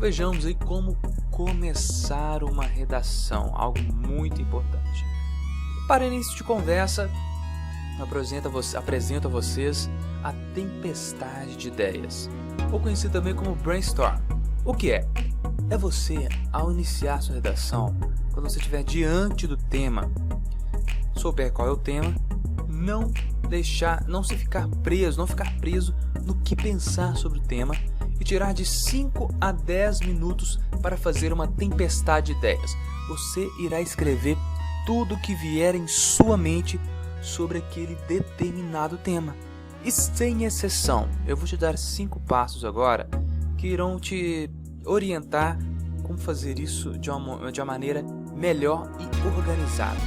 vejamos aí como começar uma redação, algo muito importante. Para início de conversa, apresento a vocês a tempestade de ideias, ou conhecido também como brainstorm. O que é? É você, ao iniciar sua redação, quando você estiver diante do tema, souber qual é o tema, não ficar preso no que pensar sobre o tema e tirar de 5 a 10 minutos para fazer uma tempestade de ideias. Você irá escrever tudo que vier em sua mente sobre aquele determinado tema. E sem exceção, eu vou te dar 5 passos agora que irão te orientar como fazer isso de uma maneira melhor e organizada.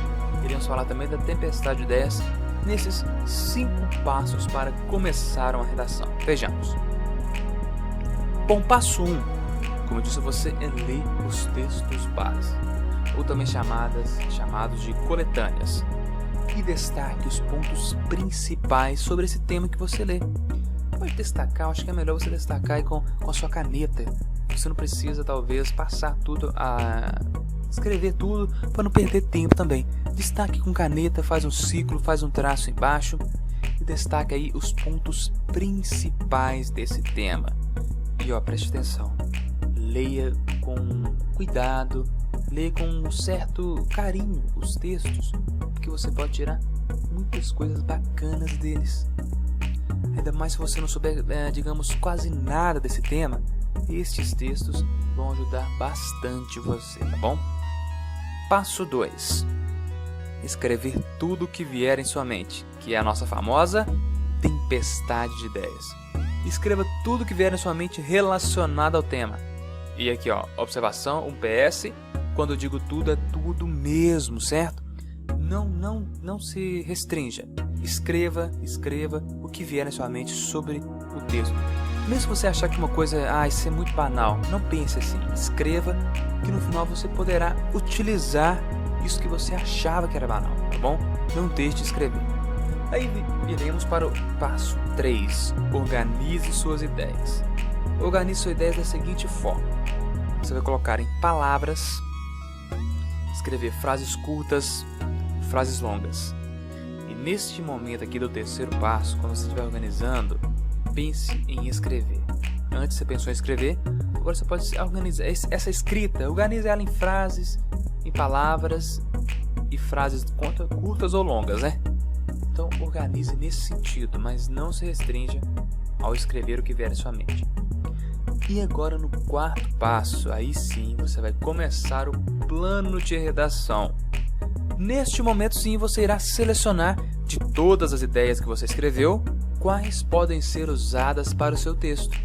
Iremos falar também da tempestade de ideias nesses 5 passos para começar uma redação. Vejamos. Bom, passo 1, como eu disse a você, é ler os textos base, ou também chamados de coletâneas, e destaque os pontos principais sobre esse tema que você lê. Pode destacar, acho que é melhor você destacar aí com a sua caneta. Você não precisa, talvez, passar tudo escrever tudo para não perder tempo também. Destaque com caneta, faz um círculo, faz um traço embaixo e destaque aí os pontos principais desse tema. E preste atenção, leia com cuidado, leia com um certo carinho os textos, porque você pode tirar muitas coisas bacanas deles. Ainda mais se você não souber, digamos, quase nada desse tema, estes textos vão ajudar bastante você, tá bom? Passo 2. Escrever tudo o que vier em sua mente, que é a nossa famosa tempestade de ideias. Escreva tudo o que vier em sua mente relacionado ao tema. E aqui, observação, um PS, quando eu digo tudo, é tudo mesmo, certo? Não se restrinja. Escreva o que vier na sua mente sobre o texto. Mesmo se você achar que uma coisa, isso é muito banal, não pense assim. Escreva, que no final você poderá utilizar isso que você achava que era banal, tá bom? Não deixe de escrever. Aí iremos para o passo 3. Organize suas ideias. Organize suas ideias da seguinte forma. Você vai colocar em palavras, escrever frases curtas, frases longas. E neste momento aqui do terceiro passo, quando você estiver organizando, pense em escrever. Antes você pensou em escrever, agora você pode organizar essa escrita, organize ela em frases, em palavras e frases curtas ou longas, né? Então organize nesse sentido, mas não se restrinja ao escrever o que vier em sua mente. E agora no quarto passo, aí sim você vai começar o plano de redação. Neste momento sim você irá selecionar de todas as ideias que você escreveu, quais podem ser usadas para o seu texto.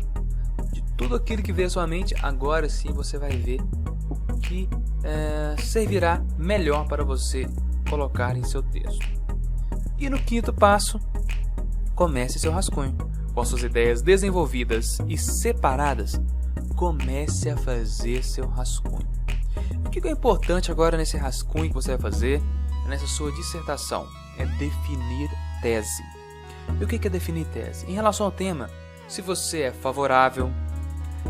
De tudo aquilo que veio à sua mente, agora sim você vai ver o que servirá melhor para você colocar em seu texto. E no quinto passo, comece seu rascunho. Com suas ideias desenvolvidas e separadas, comece a fazer seu rascunho. O que é importante agora nesse rascunho que você vai fazer, nessa sua dissertação? É definir tese. E o que é definir tese? Em relação ao tema, se você é favorável,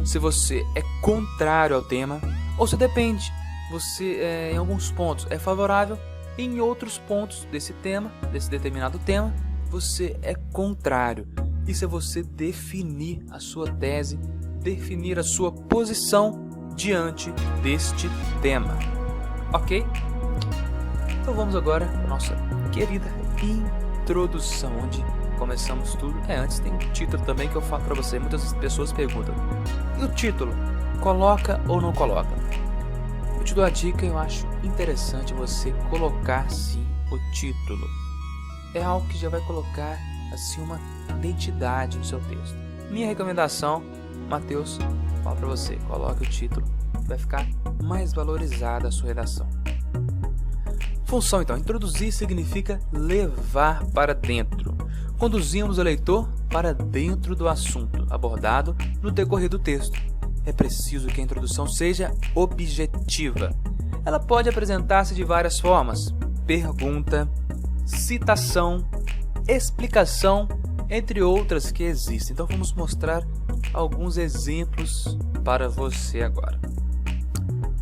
se você é contrário ao tema, ou se depende, você em alguns pontos é favorável, em outros pontos desse tema, desse determinado tema, você é contrário. Isso é você definir a sua tese, definir a sua posição diante deste tema. Ok? Então vamos agora para a nossa querida introdução, onde começamos tudo. Antes tem um título também que eu falo para você. Muitas pessoas perguntam: e o título? Coloca ou não coloca? Eu te dou a dica, eu acho interessante você colocar sim o título. É algo que já vai colocar assim uma identidade no seu texto. Minha recomendação, Matheus, falo para você, coloque o título, vai ficar mais valorizada a sua redação. Função então, introduzir significa levar para dentro. Conduzimos o leitor para dentro do assunto abordado no decorrer do texto. É preciso que a introdução seja objetiva. Ela pode apresentar-se de várias formas: pergunta, citação, explicação entre outras que existem. Então vamos mostrar alguns exemplos para você agora.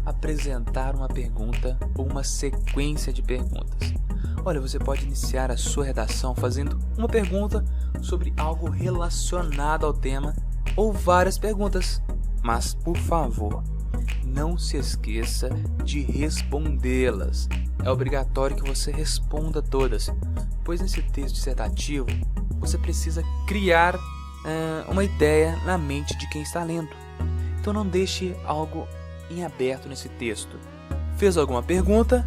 Apresentar uma pergunta ou uma sequência de perguntas. Olha, você pode iniciar a sua redação fazendo uma pergunta sobre algo relacionado ao tema ou várias perguntas. Mas, por favor, não se esqueça de respondê-las. É obrigatório que você responda todas, pois nesse texto dissertativo você precisa criar uma ideia na mente de quem está lendo. Então não deixe algo em aberto nesse texto. Fez alguma pergunta?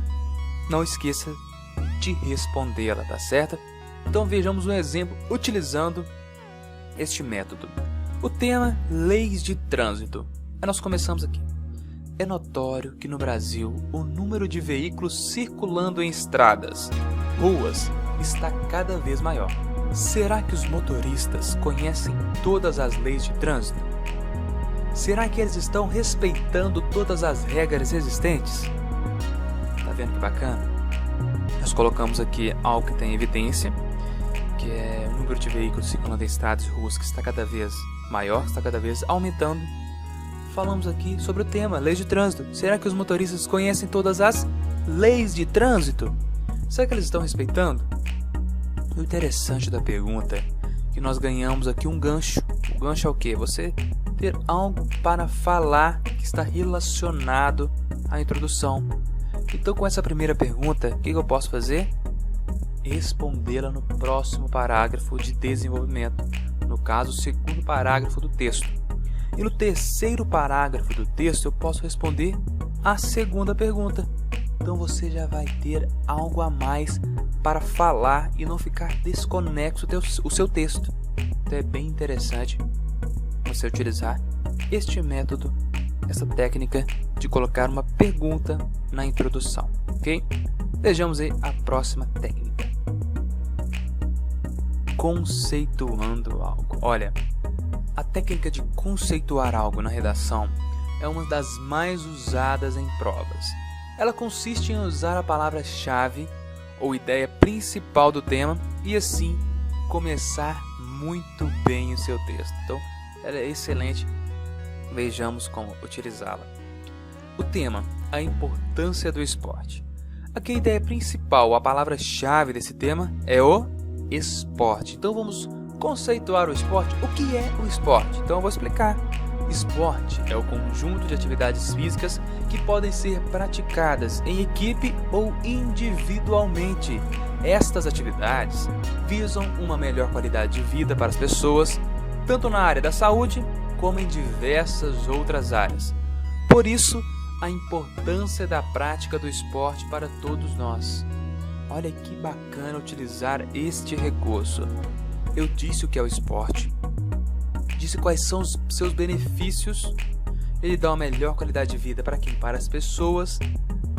Não esqueça de respondê-la, tá certo? Então vejamos um exemplo utilizando este método. O tema leis de trânsito. Aí nós começamos aqui. É notório que no Brasil o número de veículos circulando em estradas, ruas, está cada vez maior. Será que os motoristas conhecem todas as leis de trânsito? Será que eles estão respeitando todas as regras existentes? Tá vendo que bacana? Nós colocamos aqui algo que tem evidência, que é o número de veículos circulando em estradas e ruas que está cada vez maior, está cada vez aumentando. Falamos aqui sobre o tema, leis de trânsito. Será que os motoristas conhecem todas as leis de trânsito? Será que eles estão respeitando? O interessante da pergunta é que nós ganhamos aqui um gancho. O gancho é o quê? Você ter algo para falar que está relacionado à introdução. Então, com essa primeira pergunta, o que eu posso fazer? Respondê-la no próximo parágrafo de desenvolvimento. No caso, o segundo parágrafo do texto. E no terceiro parágrafo do texto eu posso responder a segunda pergunta. Então você já vai ter algo a mais para falar e não ficar desconexo o seu texto. Então é bem interessante você utilizar este método, essa técnica de colocar uma pergunta na introdução, ok? Vejamos aí a próxima técnica. Conceituando algo. Olha, a técnica de conceituar algo na redação é uma das mais usadas em provas. Ela consiste em usar a palavra-chave ou ideia principal do tema e assim começar muito bem o seu texto. Então, ela é excelente. Vejamos como utilizá-la. O tema, a importância do esporte. Aqui a ideia principal, a palavra-chave desse tema é o esporte. Então vamos conceituar o esporte. O que é o esporte? Então eu vou explicar. Esporte é o conjunto de atividades físicas que podem ser praticadas em equipe ou individualmente. Estas atividades visam uma melhor qualidade de vida para as pessoas, tanto na área da saúde como em diversas outras áreas. Por isso, a importância da prática do esporte para todos nós. Olha que bacana utilizar este recurso. Eu disse o que é o esporte, disse quais são os seus benefícios. Ele dá uma melhor qualidade de vida para quem? Para as pessoas,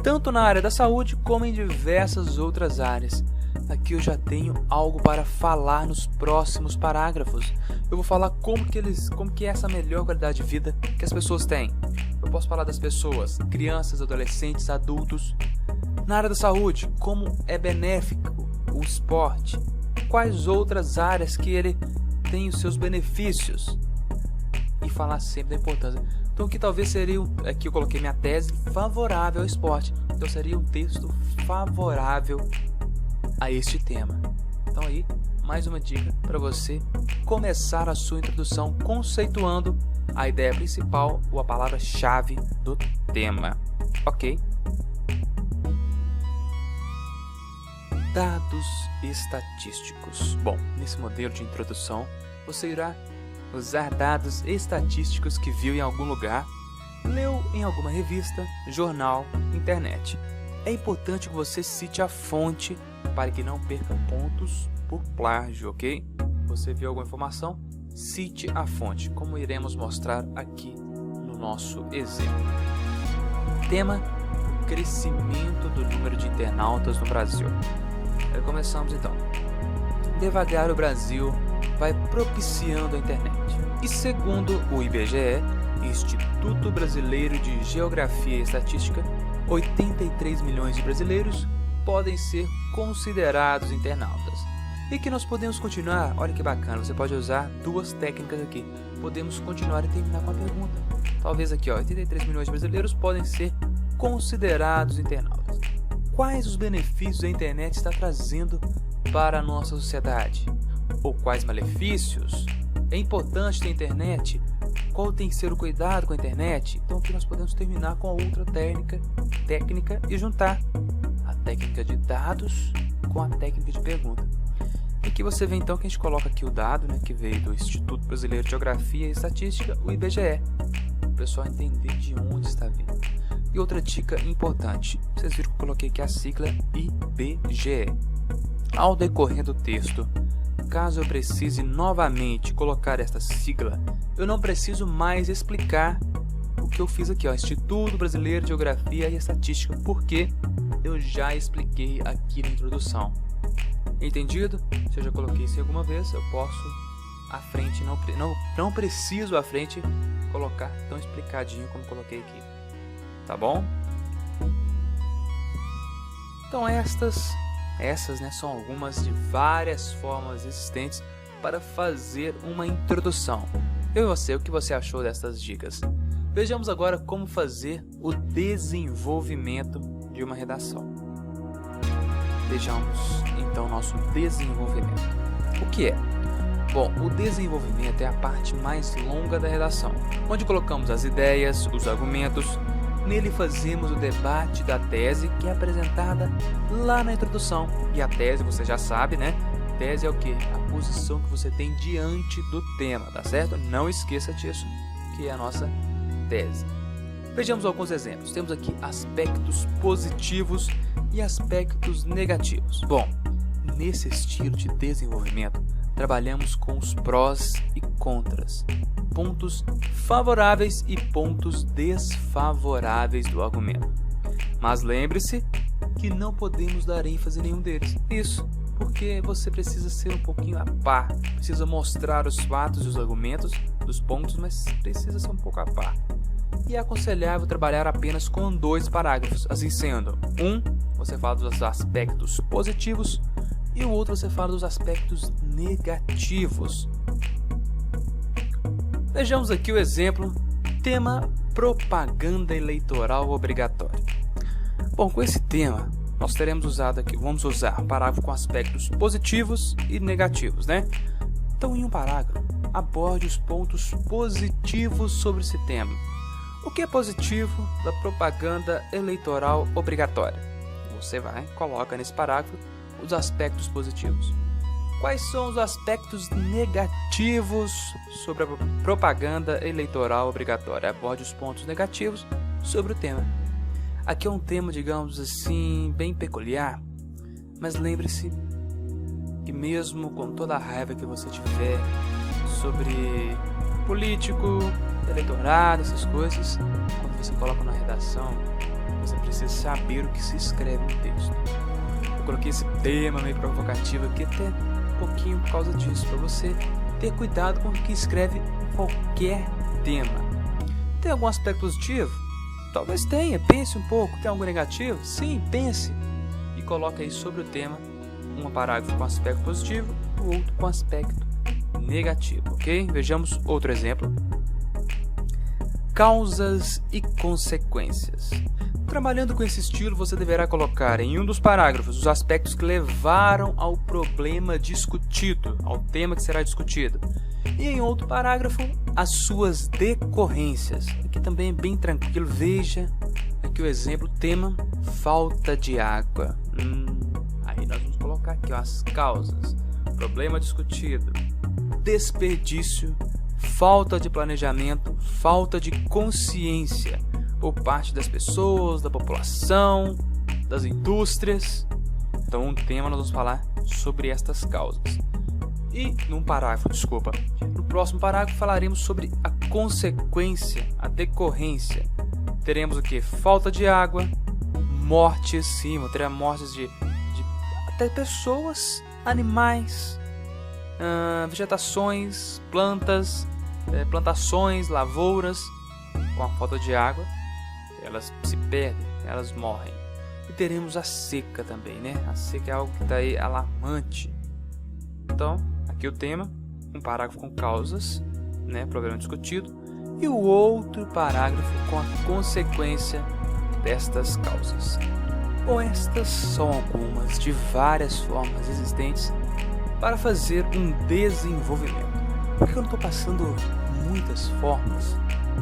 tanto na área da saúde como em diversas outras áreas. Aqui eu já tenho algo para falar nos próximos parágrafos. Eu vou falar como que é essa melhor qualidade de vida que as pessoas têm. Eu posso falar das pessoas, crianças, adolescentes, adultos. Na área da saúde, como é benéfico o esporte. Quais outras áreas que ele tem os seus benefícios. E falar sempre da importância. Então aqui talvez seria, aqui eu coloquei minha tese favorável ao esporte. Então seria um texto favorável a este tema. Então aí, mais uma dica para você começar a sua introdução conceituando a ideia principal ou a palavra-chave do tema. Ok? Dados estatísticos. Bom, nesse modelo de introdução, você irá usar dados estatísticos que viu em algum lugar, leu em alguma revista, jornal, internet. É importante que você cite a fonte para que não perca pontos por plágio, ok? Você viu alguma informação? Cite a fonte, como iremos mostrar aqui no nosso exemplo. Tema: o crescimento do número de internautas no Brasil. Começamos então. Devagar o Brasil vai propiciando a internet. E segundo o IBGE, Instituto Brasileiro de Geografia e Estatística, 83 milhões de brasileiros podem ser considerados internautas. E que nós podemos continuar, olha que bacana, você pode usar duas técnicas aqui. Podemos continuar e terminar com a pergunta. Talvez aqui, 83 milhões de brasileiros podem ser considerados internautas. Quais os benefícios a internet está trazendo para a nossa sociedade? Ou quais malefícios? É importante ter internet? Qual tem que ser o cuidado com a internet? Então aqui nós podemos terminar com a outra técnica e juntar a técnica de dados com a técnica de pergunta. E aqui você vê então que a gente coloca aqui o dado, que veio do Instituto Brasileiro de Geografia e Estatística, o IBGE, para o pessoal entender de onde está vindo. E outra dica importante, vocês viram que eu coloquei aqui a sigla IBGE. Ao decorrer do texto, caso eu precise novamente colocar esta sigla, eu não preciso mais explicar o que eu fiz aqui, Instituto Brasileiro de Geografia e Estatística, porque eu já expliquei aqui na introdução. Entendido? Se eu já coloquei isso alguma vez, eu posso à frente, não preciso à frente colocar tão explicadinho como coloquei aqui. Tá bom? Então essas são algumas de várias formas existentes para fazer uma introdução. Eu e você, o que você achou dessas dicas? Vejamos agora como fazer o desenvolvimento de uma redação. Vejamos então nosso desenvolvimento. O que é? Bom, o desenvolvimento é a parte mais longa da redação, onde colocamos as ideias, os argumentos. Nele fazemos o debate da tese que é apresentada lá na introdução. E a tese, você já sabe, Tese é o que? A posição que você tem diante do tema, tá certo? Não esqueça disso, que é a nossa tese. Vejamos alguns exemplos. Temos aqui aspectos positivos e aspectos negativos. Bom, nesse estilo de desenvolvimento, trabalhamos com os prós e contras, pontos favoráveis e pontos desfavoráveis do argumento. Mas lembre-se que não podemos dar ênfase em nenhum deles. Isso, porque você precisa ser um pouquinho a par, precisa mostrar os fatos e os argumentos dos pontos, mas precisa ser um pouco a par. E é aconselhável trabalhar apenas com 2 parágrafos, assim sendo, você fala dos aspectos positivos e o outro você fala dos aspectos negativos. Vejamos aqui o exemplo, tema propaganda eleitoral obrigatória. Bom, com esse tema, nós vamos usar um parágrafo com aspectos positivos e negativos, Então, em um parágrafo, aborde os pontos positivos sobre esse tema. O que é positivo da propaganda eleitoral obrigatória? Você coloca nesse parágrafo os aspectos positivos. Quais são os aspectos negativos sobre a propaganda eleitoral obrigatória? Aborde os pontos negativos sobre o tema. Aqui é um tema, digamos assim, bem peculiar, mas lembre-se que mesmo com toda a raiva que você tiver sobre político, eleitorado, essas coisas, quando você coloca na redação, você precisa saber o que se escreve no texto. Eu coloquei esse tema meio provocativo aqui até um pouquinho por causa disso, para você ter cuidado com o que escreve qualquer tema. Tem algum aspecto positivo? Talvez tenha, pense um pouco. Tem algo negativo? Sim, pense. E coloque aí sobre o tema um parágrafo com aspecto positivo e o outro com aspecto negativo, ok? Vejamos outro exemplo. Causas e consequências. Trabalhando com esse estilo, você deverá colocar em um dos parágrafos os aspectos que levaram ao problema discutido, ao tema que será discutido. E em outro parágrafo, as suas decorrências. Aqui também é bem tranquilo. Veja aqui o exemplo, tema falta de água. Aí nós vamos colocar aqui as causas. Problema discutido. Desperdício, falta de planejamento, falta de consciência por parte das pessoas, da população, das indústrias. Então, um tema nós vamos falar sobre estas causas. E no próximo parágrafo falaremos sobre a consequência, a decorrência. Teremos o que? Falta de água, mortes, sim, teremos mortes de até pessoas, animais, vegetações, plantas, plantações, lavouras. Com a falta de água, elas se perdem, elas morrem. E teremos a seca também, A seca é algo que está aí alarmante. Então, aqui o tema, um parágrafo com causas, né, problema discutido, e o outro parágrafo com a consequência destas causas. Bom, estas são algumas de várias formas existentes para fazer um desenvolvimento. Porque eu não estou passando muitas formas,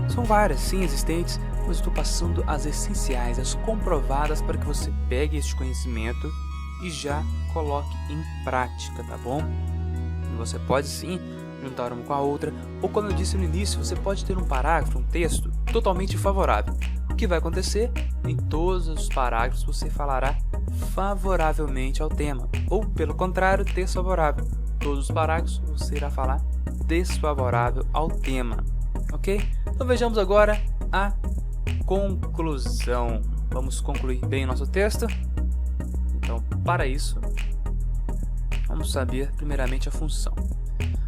são várias sim existentes, mas estou passando as essenciais, as comprovadas para que você pegue este conhecimento e já coloque em prática, tá bom? E você pode sim juntar uma com a outra, ou como eu disse no início, você pode ter um parágrafo, um texto totalmente favorável. O que vai acontecer? Em todos os parágrafos você falará favoravelmente ao tema, ou pelo contrário, desfavorável. Todos os parágrafos você irá falar desfavorável ao tema, ok? Então vejamos agora a conclusão. Vamos concluir bem o nosso texto. Então, para isso, vamos saber primeiramente a função.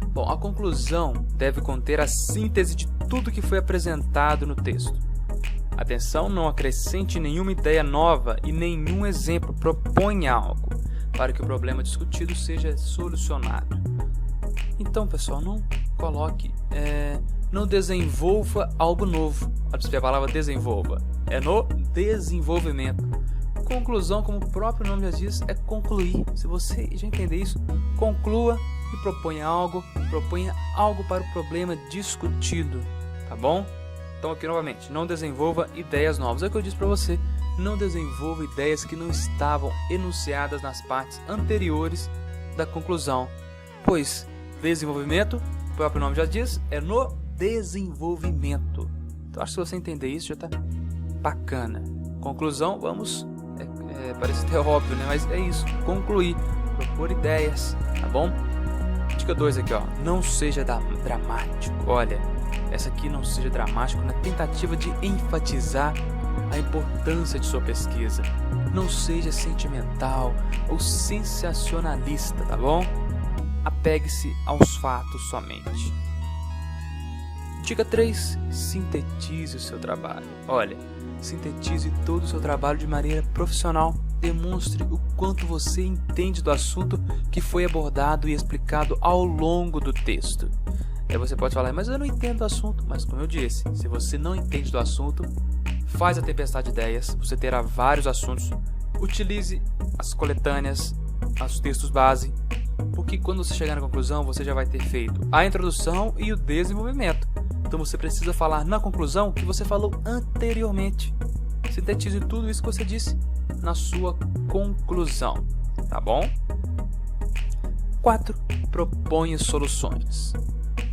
Bom, a conclusão deve conter a síntese de tudo que foi apresentado no texto. Atenção, não acrescente nenhuma ideia nova e nenhum exemplo. Proponha algo para que o problema discutido seja solucionado. Então, pessoal, não coloque, não desenvolva algo novo. A palavra desenvolva é no desenvolvimento. Conclusão, como o próprio nome já diz, é concluir. Se você já entender isso, conclua e proponha algo para o problema discutido, tá bom? Então aqui novamente, não desenvolva ideias novas. É o que eu disse para você, não desenvolva ideias que não estavam enunciadas nas partes anteriores da conclusão, pois desenvolvimento, o próprio nome já diz, é no desenvolvimento. Então acho que se você entender isso já tá bacana. Conclusão, vamos, parece até óbvio, né? Mas é isso, concluir, propor ideias, tá bom? Dica 2 aqui, ó, não seja dramático. Olha, essa aqui, não seja dramático na tentativa de enfatizar a importância de sua pesquisa. Não seja sentimental ou sensacionalista, tá bom? Apegue-se aos fatos somente. Dica 3, sintetize o seu trabalho. Olha, sintetize todo o seu trabalho de maneira profissional. Demonstre o quanto você entende do assunto que foi abordado e explicado ao longo do texto. Aí você pode falar, mas eu não entendo do assunto. Mas como eu disse, se você não entende do assunto, faz a tempestade de ideias, você terá vários assuntos. Utilize as coletâneas, os textos base, porque quando você chegar na conclusão, você já vai ter feito a introdução e o desenvolvimento. Então você precisa falar na conclusão o que você falou anteriormente. Sintetize tudo isso que você disse na sua conclusão, tá bom? 4. Proponha soluções.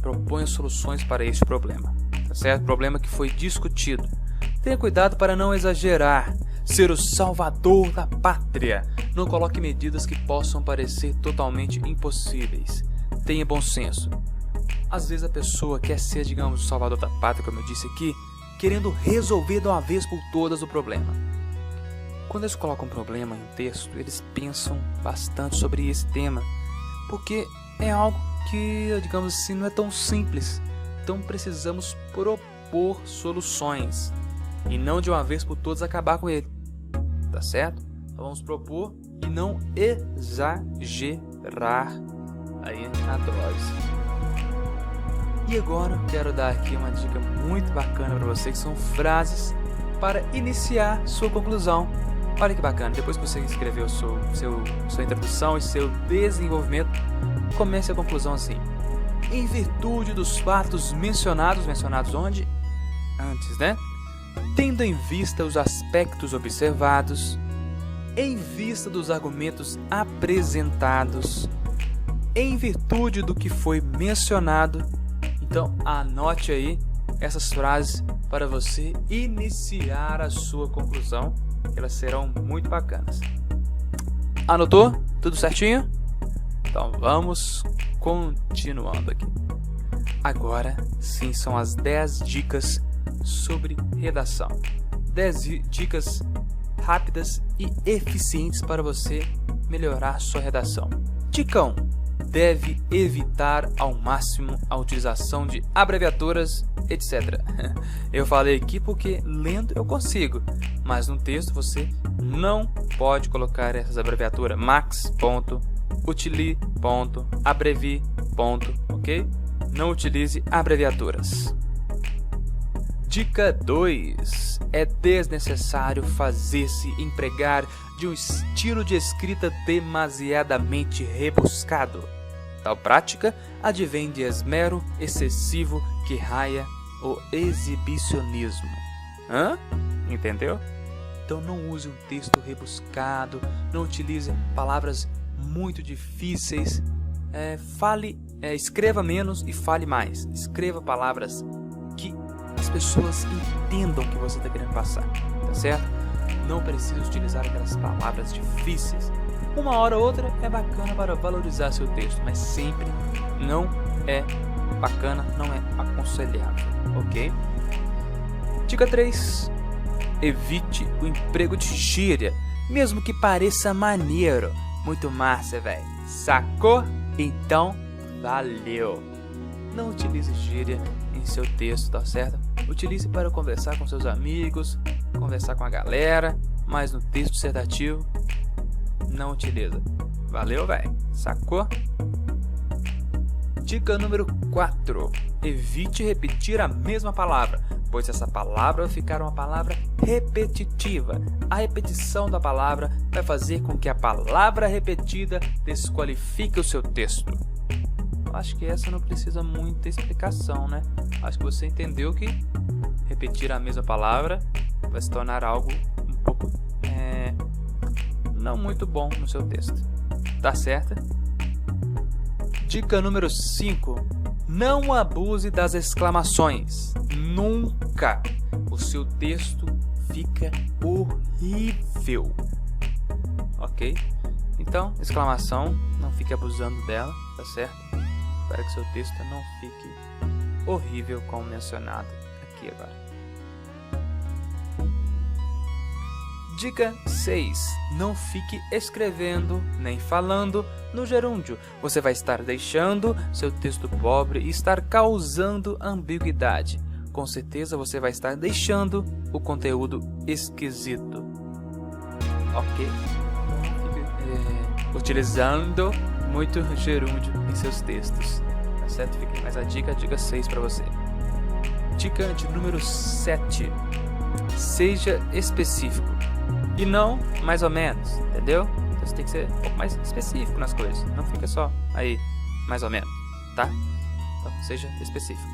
Proponha soluções para este problema, tá certo? Problema que foi discutido. Tenha cuidado para não exagerar, ser o salvador da pátria. Não coloque medidas que possam parecer totalmente impossíveis. Tenha bom senso. Às vezes a pessoa quer ser, digamos, o salvador da pátria, como eu disse aqui, querendo resolver de uma vez por todas o problema. Quando eles colocam um problema em um texto, eles pensam bastante sobre esse tema, porque é algo que, digamos assim, não é tão simples. Então precisamos propor soluções e não de uma vez por todas acabar com ele, tá certo? Então vamos propor e não exagerar aí a dose. E agora eu quero dar aqui uma dica muito bacana para você, que são frases para iniciar sua conclusão. Olha que bacana, depois que você escreveu sua introdução e seu desenvolvimento, comece a conclusão assim: em virtude dos fatos mencionados onde? Antes, né? Tendo em vista os aspectos observados, em vista dos argumentos apresentados, em virtude do que foi mencionado. Então anote aí essas frases para você iniciar a sua conclusão, elas serão muito bacanas. Anotou? Tudo certinho? Então vamos continuando aqui. Agora sim são as 10 dicas sobre redação. 10 dicas rápidas e eficientes para você melhorar sua redação. Dica 1. Deve evitar ao máximo a utilização de abreviaturas, etc. Eu falei aqui porque lendo eu consigo, mas no texto você não pode colocar essas abreviaturas. Max, ponto, utilize ponto, abrevi ponto, ok? Não utilize abreviaturas. Dica 2. É desnecessário fazer-se empregar de um estilo de escrita demasiadamente rebuscado. Tal prática advém de esmero excessivo que raia o exibicionismo. Entendeu? Então não use um texto rebuscado, não utilize palavras muito difíceis, escreva menos e fale mais. Escreva palavras que as pessoas entendam o que você está querendo passar, tá certo? Não precisa utilizar aquelas palavras difíceis. Uma hora ou outra é bacana para valorizar seu texto, mas sempre não é bacana, não é aconselhável, ok? Dica 3. Evite o emprego de gíria, mesmo que pareça maneiro. Muito massa, velho. Sacou? Então, valeu! Não utilize gíria em seu texto, tá certo? Utilize para conversar com seus amigos, conversar com a galera, mas no texto dissertativo, não utiliza. Valeu, velho. Sacou? Dica número 4. Evite repetir a mesma palavra, pois essa palavra vai ficar uma palavra repetitiva. A repetição da palavra vai fazer com que a palavra repetida desqualifique o seu texto. Acho que essa não precisa muita explicação, né? Acho que você entendeu que repetir a mesma palavra vai se tornar algo um pouco não muito bom no seu texto. Tá certo? Dica número 5. Não abuse das exclamações. Nunca! O seu texto fica horrível. Ok? Então, exclamação, não fique abusando dela, tá certo? Para que seu texto não fique horrível, como mencionado aqui agora. Dica 6. Não fique escrevendo nem falando no gerúndio. Você vai estar deixando seu texto pobre e estar causando ambiguidade. Com certeza você vai estar deixando o conteúdo esquisito. Ok? Utilizando muito gerúndio em seus textos. Tá certo? Fique mais a dica 6 para você. Dica de número 7. Seja específico. E não mais ou menos, entendeu? Então você tem que ser um pouco mais específico nas coisas. Não fica só aí, mais ou menos, tá? Então seja específico.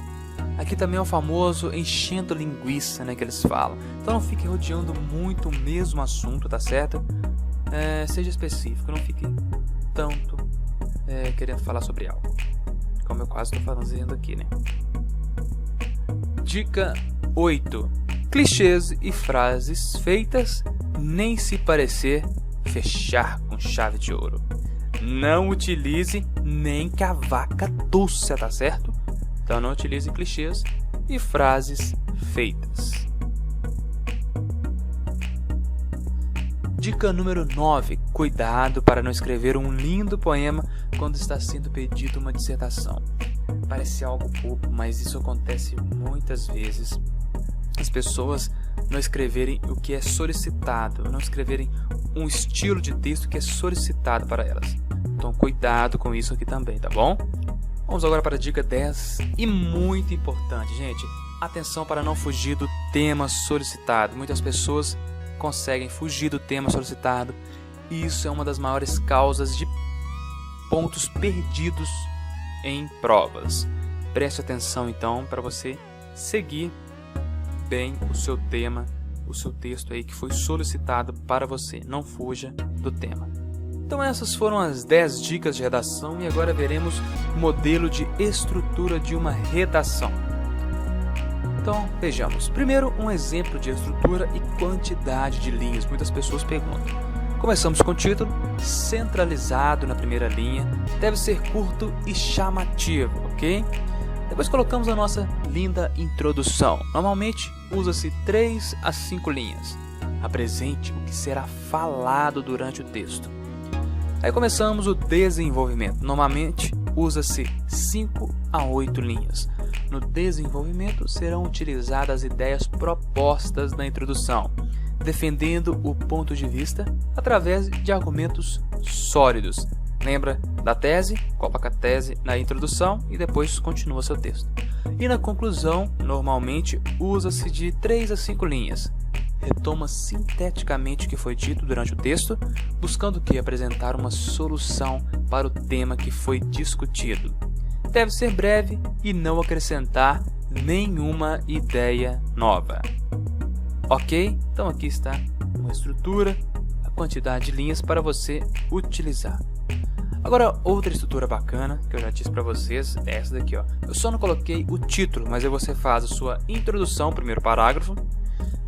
Aqui também é o famoso enchendo linguiça, né, que eles falam. Então não fique rodeando muito o mesmo assunto, tá certo? Seja específico, não fique tanto querendo falar sobre algo. Como eu quase estou fazendo aqui, né? Dica 8. Clichês e frases feitas nem se parecer fechar com chave de ouro. Não utilize nem que a vaca tussa, tá certo? Então não utilize clichês e frases feitas. Dica número 9. Cuidado para não escrever um lindo poema quando está sendo pedido uma dissertação. Parece algo bobo, mas isso acontece muitas vezes. As pessoas não escreverem o que é solicitado, não escreverem um estilo de texto que é solicitado para elas. Então cuidado com isso aqui também, tá bom? Vamos agora para a dica 10 e muito importante, gente. Atenção para não fugir do tema solicitado. Muitas pessoas conseguem fugir do tema solicitado e isso é uma das maiores causas de pontos perdidos em provas. Preste atenção então para você seguir bem o seu tema, o seu texto aí que foi solicitado para você. Não fuja do tema. Então essas foram as 10 dicas de redação e agora veremos o modelo de estrutura de uma redação. Então vejamos. Primeiro um exemplo de estrutura e quantidade de linhas. Muitas pessoas perguntam. Começamos com o título, centralizado na primeira linha, deve ser curto e chamativo, ok? Depois colocamos a nossa linda introdução. Normalmente usa-se 3 a 5 linhas. Apresente o que será falado durante o texto. Aí começamos o desenvolvimento. Normalmente usa-se 5 a 8 linhas. No desenvolvimento serão utilizadas ideias propostas na introdução, defendendo o ponto de vista através de argumentos sólidos. Lembra da tese? Coloca a tese na introdução e depois continua seu texto. E na conclusão, normalmente usa-se de 3 a 5 linhas. Retoma sinteticamente o que foi dito durante o texto, buscando apresentar uma solução para o tema que foi discutido. Deve ser breve e não acrescentar nenhuma ideia nova. Ok? Então aqui está uma estrutura, a quantidade de linhas para você utilizar. Agora, outra estrutura bacana que eu já disse para vocês é essa daqui, ó. Eu só não coloquei o título, mas aí você faz a sua introdução, primeiro parágrafo.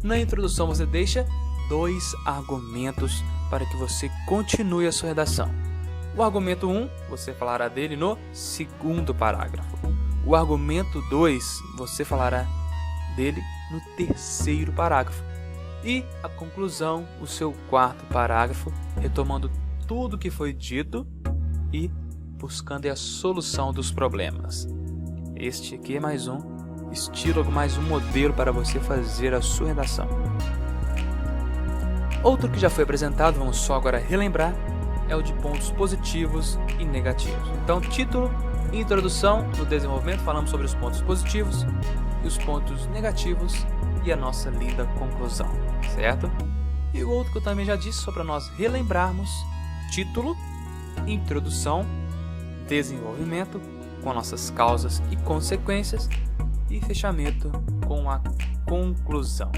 Na introdução você deixa 2 argumentos para que você continue a sua redação. O argumento 1, você falará dele no segundo parágrafo. O argumento 2, você falará dele no terceiro parágrafo. E a conclusão, o seu quarto parágrafo, retomando tudo que foi dito e buscando a solução dos problemas. Este aqui é mais um estilo, mais um modelo para você fazer a sua redação. Outro que já foi apresentado, vamos só agora relembrar, é o de pontos positivos e negativos. Então, título, introdução, no desenvolvimento falamos sobre os pontos positivos e os pontos negativos e a nossa linda conclusão, certo? E o outro que eu também já disse, só para nós relembrarmos, título, introdução, desenvolvimento, com nossas causas e consequências, e fechamento com a conclusão.